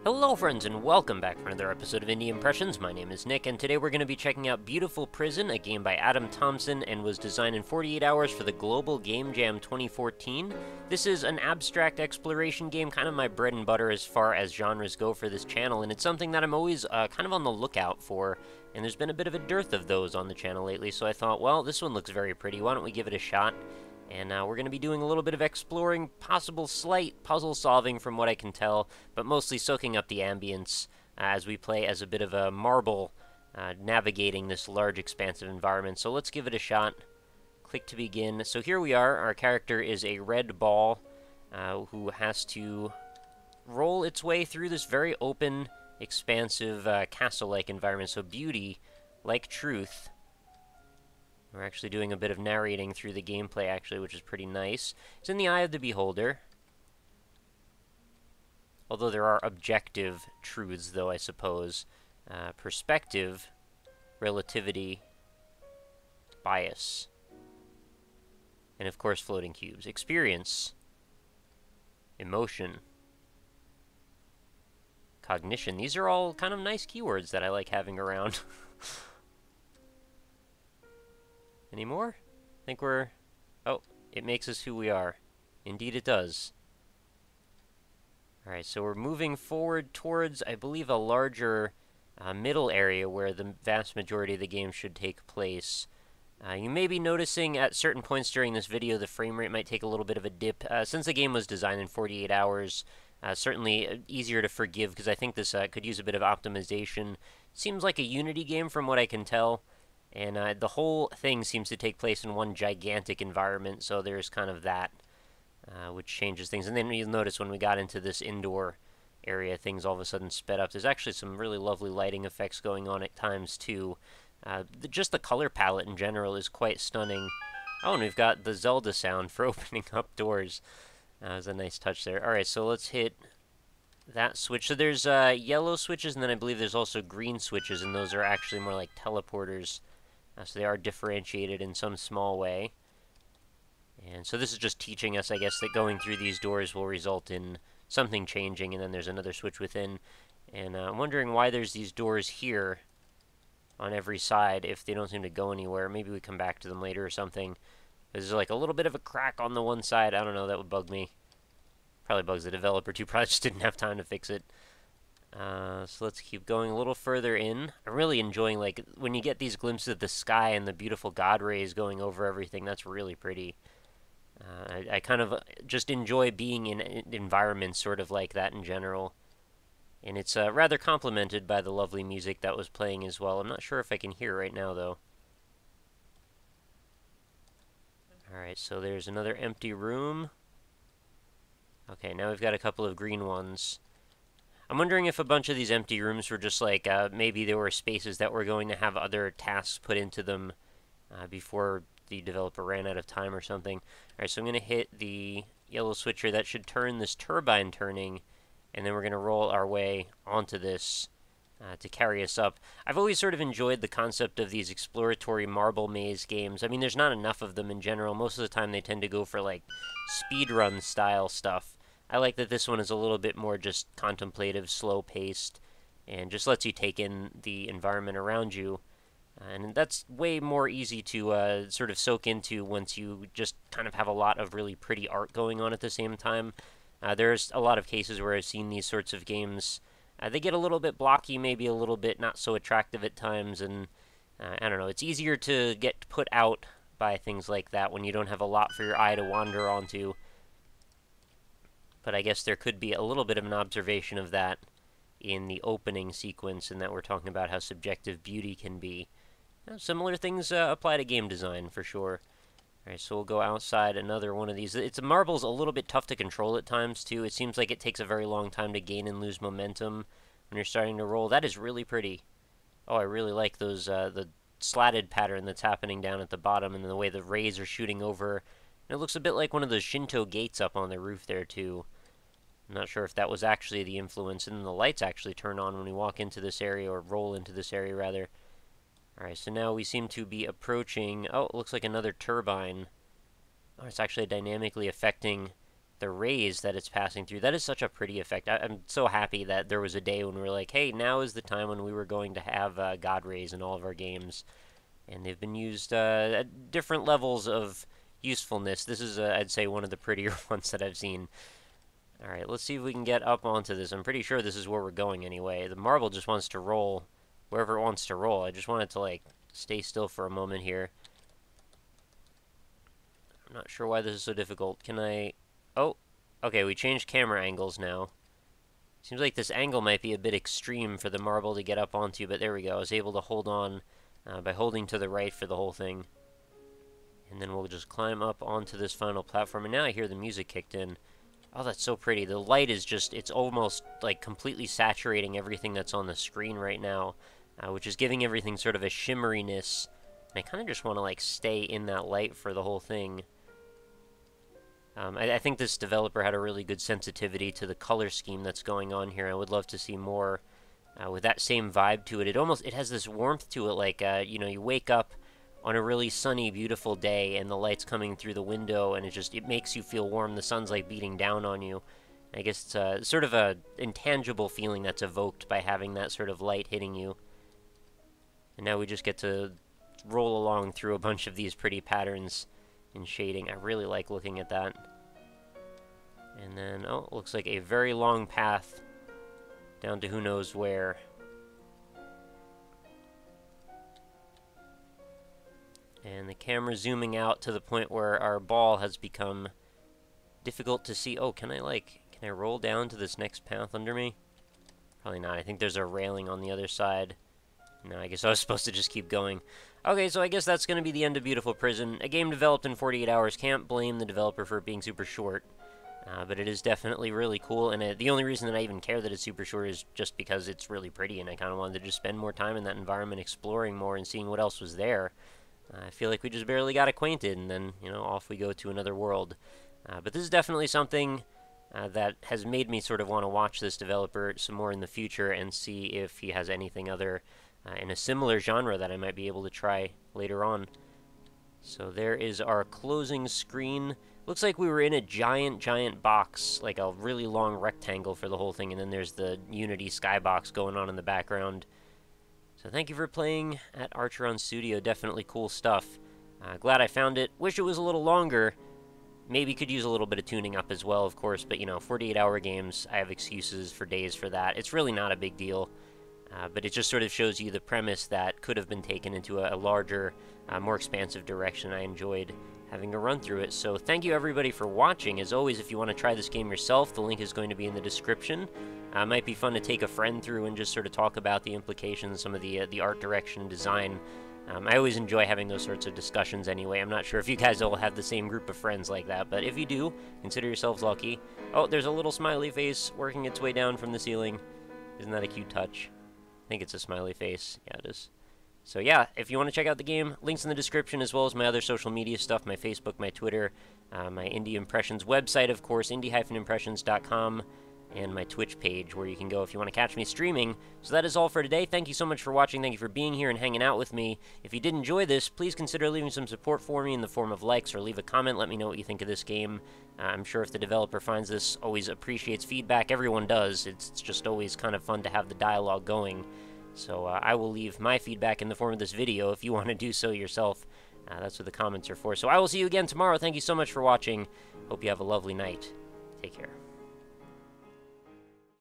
Hello friends and welcome back for another episode of Indie Impressions. My name is Nick and today we're going to be checking out Beautiful Prison, a game by Adam Thompson and was designed in 48 hours for the Global Game Jam 2014. This is an abstract exploration game, kind of my bread and butter as far as genres go for this channel, and it's something that I'm always kind of on the lookout for, and there's been a bit of a dearth of those on the channel lately, so I thought, well, this one looks very pretty, why don't we give it a shot? And we're going to be doing a little bit of exploring, possible slight puzzle solving from what I can tell, but mostly soaking up the ambience as we play as a bit of a marble navigating this large expansive environment. So let's give it a shot. Click to begin. So here we are. Our character is a red ball who has to roll its way through this very open, expansive, castle-like environment. So beauty, like truth. We're actually doing a bit of narrating through the gameplay, actually, which is pretty nice. It's in the eye of the beholder. Although there are objective truths, though, I suppose. Perspective, relativity, bias. And, of course, floating cubes. Experience, emotion, cognition. These are all kind of nice keywords that I like having around. Any more? I think we're... Oh, it makes us who we are. Indeed it does. Alright, so we're moving forward towards, I believe, a larger middle area where the vast majority of the game should take place. You may be noticing at certain points during this video the frame rate might take a little bit of a dip. Since the game was designed in 48 hours, certainly easier to forgive because I think this could use a bit of optimization. Seems like a Unity game from what I can tell. And the whole thing seems to take place in one gigantic environment, so there's kind of that, which changes things. And then you'll notice when we got into this indoor area, things all of a sudden sped up. There's actually some really lovely lighting effects going on at times, too. Just the color palette in general is quite stunning. Oh, and we've got the Zelda sound for opening up doors. That was a nice touch there. Alright, so let's hit that switch. So there's yellow switches, and then I believe there's also green switches, and those are actually more like teleporters. So they are differentiated in some small way. And so this is just teaching us, I guess, that going through these doors will result in something changing, and then there's another switch within. And I'm wondering why there's these doors here on every side if they don't seem to go anywhere. Maybe we come back to them later or something. There's like a little bit of a crack on the one side. I don't know, that would bug me. Probably bugs the developer too, probably just didn't have time to fix it. So let's keep going a little further in. I'm really enjoying, like, when you get these glimpses of the sky and the beautiful God rays going over everything. That's really pretty. I kind of just enjoy being in environments sort of like that in general. And it's rather complemented by the lovely music that was playing as well. I'm not sure if I can hear right now, though. Alright, so there's another empty room. Okay, now we've got a couple of green ones. I'm wondering if a bunch of these empty rooms were just like, maybe there were spaces that were going to have other tasks put into them before the developer ran out of time or something. Alright, so I'm going to hit the yellow switcher. That should turn this turbine turning, and then we're going to roll our way onto this to carry us up. I've always sort of enjoyed the concept of these exploratory marble maze games. I mean, there's not enough of them in general. Most of the time they tend to go for, like, speedrun style stuff. I like that this one is a little bit more just contemplative, slow-paced, and just lets you take in the environment around you. And that's way more easy to sort of soak into once you just kind of have a lot of really pretty art going on at the same time. There's a lot of cases where I've seen these sorts of games. They get a little bit blocky, maybe a little bit not so attractive at times, and I don't know, it's easier to get put out by things like that when you don't have a lot for your eye to wander onto. But I guess there could be a little bit of an observation of that in the opening sequence, in that we're talking about how subjective beauty can be. Similar things apply to game design, for sure. Alright, so we'll go outside another one of these. Marble's a little bit tough to control at times, too. It seems like it takes a very long time to gain and lose momentum when you're starting to roll. That is really pretty. Oh, I really like those, the slatted pattern that's happening down at the bottom, and the way the rays are shooting over. And it looks a bit like one of those Shinto gates up on the roof there, too. I'm not sure if that was actually the influence, and then the lights actually turn on when we walk into this area, or roll into this area, rather. Alright, so now we seem to be approaching... Oh, it looks like another turbine. Oh, it's actually dynamically affecting the rays that it's passing through. That is such a pretty effect. I'm so happy that there was a day when we were like, hey, now is the time when we were going to have God rays in all of our games. And they've been used at different levels of usefulness. This is, I'd say, one of the prettier ones that I've seen. Alright, let's see if we can get up onto this. I'm pretty sure this is where we're going anyway. The marble just wants to roll wherever it wants to roll. I just want it to, like, stay still for a moment here. I'm not sure why this is so difficult. Can I... Oh, okay, we changed camera angles now. Seems like this angle might be a bit extreme for the marble to get up onto, but there we go. I was able to hold on by holding to the right for the whole thing. And then we'll just climb up onto this final platform, and now I hear the music kicked in. Oh, that's so pretty. The light is just, it's almost like completely saturating everything that's on the screen right now, which is giving everything sort of a shimmeriness. And I kind of just want to like stay in that light for the whole thing. I think this developer had a really good sensitivity to the color scheme that's going on here. I would love to see more with that same vibe to it. It has this warmth to it, like, you know, you wake up on a really sunny, beautiful day, and the light's coming through the window, and it makes you feel warm. The sun's, like, beating down on you. I guess it's sort of a intangible feeling that's evoked by having that sort of light hitting you. And now we just get to roll along through a bunch of these pretty patterns in shading. I really like looking at that. And then, oh, looks like a very long path down to who knows where. And the camera zooming out to the point where our ball has become difficult to see. Oh, can I roll down to this next path under me? Probably not. I think there's a railing on the other side. No, I guess I was supposed to just keep going. Okay, so I guess that's going to be the end of Beautiful Prison. A game developed in 48 hours. Can't blame the developer for it being super short. But it is definitely really cool, and the only reason that I even care that it's super short is just because it's really pretty, and I kind of wanted to just spend more time in that environment, exploring more and seeing what else was there. I feel like we just barely got acquainted, and then, you know, off we go to another world. But this is definitely something that has made me sort of want to watch this developer some more in the future and see if he has anything other in a similar genre that I might be able to try later on. So there is our closing screen. Looks like we were in a giant box, like a really long rectangle for the whole thing, and then there's the Unity skybox going on in the background. So thank you for playing at Archeron Studio. Definitely cool stuff. Glad I found it. Wish it was a little longer. Maybe could use a little bit of tuning up as well, of course, but, you know, 48-hour games, I have excuses for days for that. It's really not a big deal. But it just sort of shows you the premise that could have been taken into a larger, more expansive direction. I enjoyed having a run through it. So thank you everybody for watching. As always, if you want to try this game yourself, the link is going to be in the description. It might be fun to take a friend through and just sort of talk about the implications, some of the art direction and design. I always enjoy having those sorts of discussions anyway. I'm not sure if you guys all have the same group of friends like that, but if you do, consider yourselves lucky. Oh, there's a little smiley face working its way down from the ceiling. Isn't that a cute touch? I think it's a smiley face. Yeah, it is. So yeah, if you want to check out the game, links in the description, as well as my other social media stuff, my Facebook, my Twitter, my Indie Impressions website, of course, indie-impressions.com, and my Twitch page, where you can go if you want to catch me streaming. So that is all for today. Thank you so much for watching. Thank you for being here and hanging out with me. If you did enjoy this, please consider leaving some support for me in the form of likes, or leave a comment. Let me know what you think of this game. I'm sure if the developer finds this, always appreciates feedback. Everyone does. It's just always kind of fun to have the dialogue going. So I will leave my feedback in the form of this video if you want to do so yourself. That's what the comments are for. So I will see you again tomorrow. Thank you so much for watching. Hope you have a lovely night. Take care.